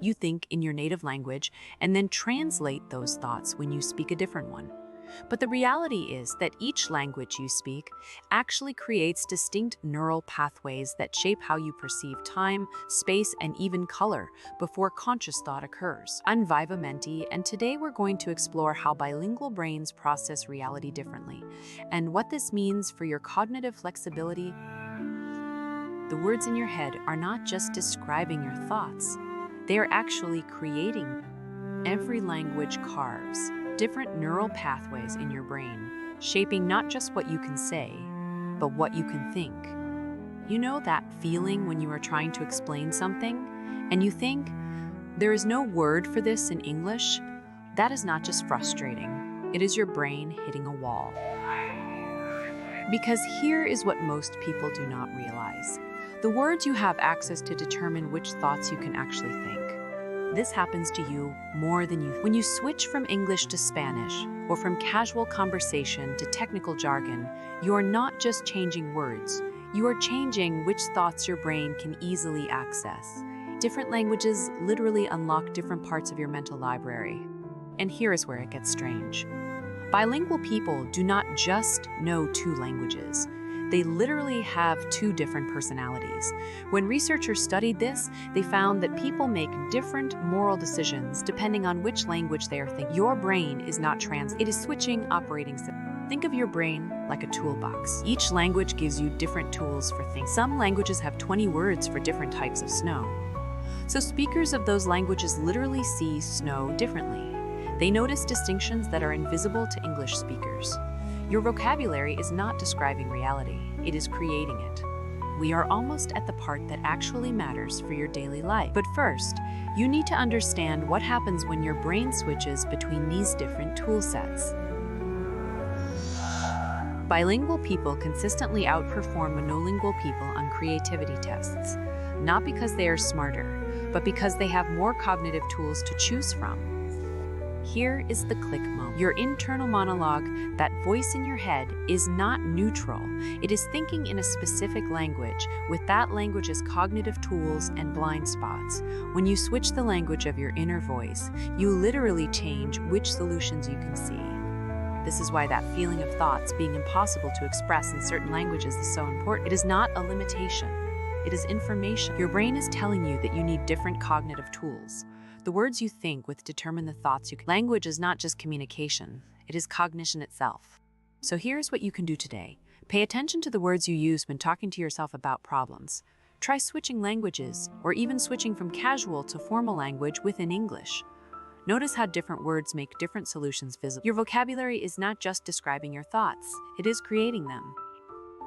you think in your native language and then translate those thoughts when you speak a different one. But the reality is that each language you speak actually creates distinct neural pathways that shape how you perceive time, space, and even color before conscious thought occurs. I'm Viva Menti, and today we're going to explore how bilingual brains process reality differently and what this means for your cognitive flexibility. The words in your head are not just describing your thoughts, they are actually creating. Every language carves different neural pathways in your brain, shaping not just what you can say, but what you can think. You know that feeling when you are trying to explain something, and you think, there is no word for this in English? That is not just frustrating, it is your brain hitting a wall. Because here is what most people do not realize. The words you have access to determine which thoughts you can actually think. This happens to you more than you think. When you switch from English to Spanish, or from casual conversation to technical jargon, you are not just changing words, you are changing which thoughts your brain can easily access. Different languages literally unlock different parts of your mental library. And here is where it gets strange. Bilingual people do not just know two languages. They literally have two different personalities. When researchers studied this, they found that people make different moral decisions depending on which language they are thinking. Your brain is not it is switching operating systems. Think of your brain like a toolbox. Each language gives you different tools for things. Some languages have 20 words for different types of snow. So speakers of those languages literally see snow differently. They notice distinctions that are invisible to English speakers. Your vocabulary is not describing reality, it is creating it. We are almost at the part that actually matters for your daily life. But first, you need to understand what happens when your brain switches between these different tool sets. Bilingual people consistently outperform monolingual people on creativity tests, not because they are smarter, but because they have more cognitive tools to choose from. Here is the click moment. Your internal monologue, that voice in your head, is not neutral. It is thinking in a specific language, with that language's cognitive tools and blind spots. When you switch the language of your inner voice, you literally change which solutions you can see. This is why that feeling of thoughts being impossible to express in certain languages is so important. It is not a limitation. It is information. Your brain is telling you that you need different cognitive tools. The words you think with determine the thoughts you can. Language is not just communication, it is cognition itself. So here's what you can do today. Pay attention to the words you use when talking to yourself about problems. Try switching languages, or even switching from casual to formal language within English. Notice how different words make different solutions visible. Your vocabulary is not just describing your thoughts, it is creating them.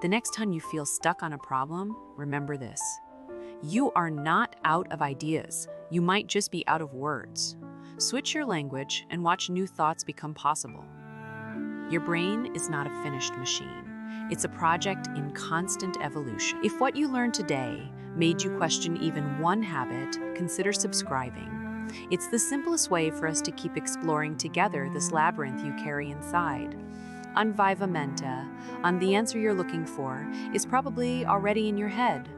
The next time you feel stuck on a problem, remember this. You are not out of ideas. You might just be out of words. Switch your language and watch new thoughts become possible. Your brain is not a finished machine. It's a project in constant evolution. If what you learned today made you question even one habit, consider subscribing. It's the simplest way for us to keep exploring together this labyrinth you carry inside. On Viva Menti, the answer you're looking for is probably already in your head.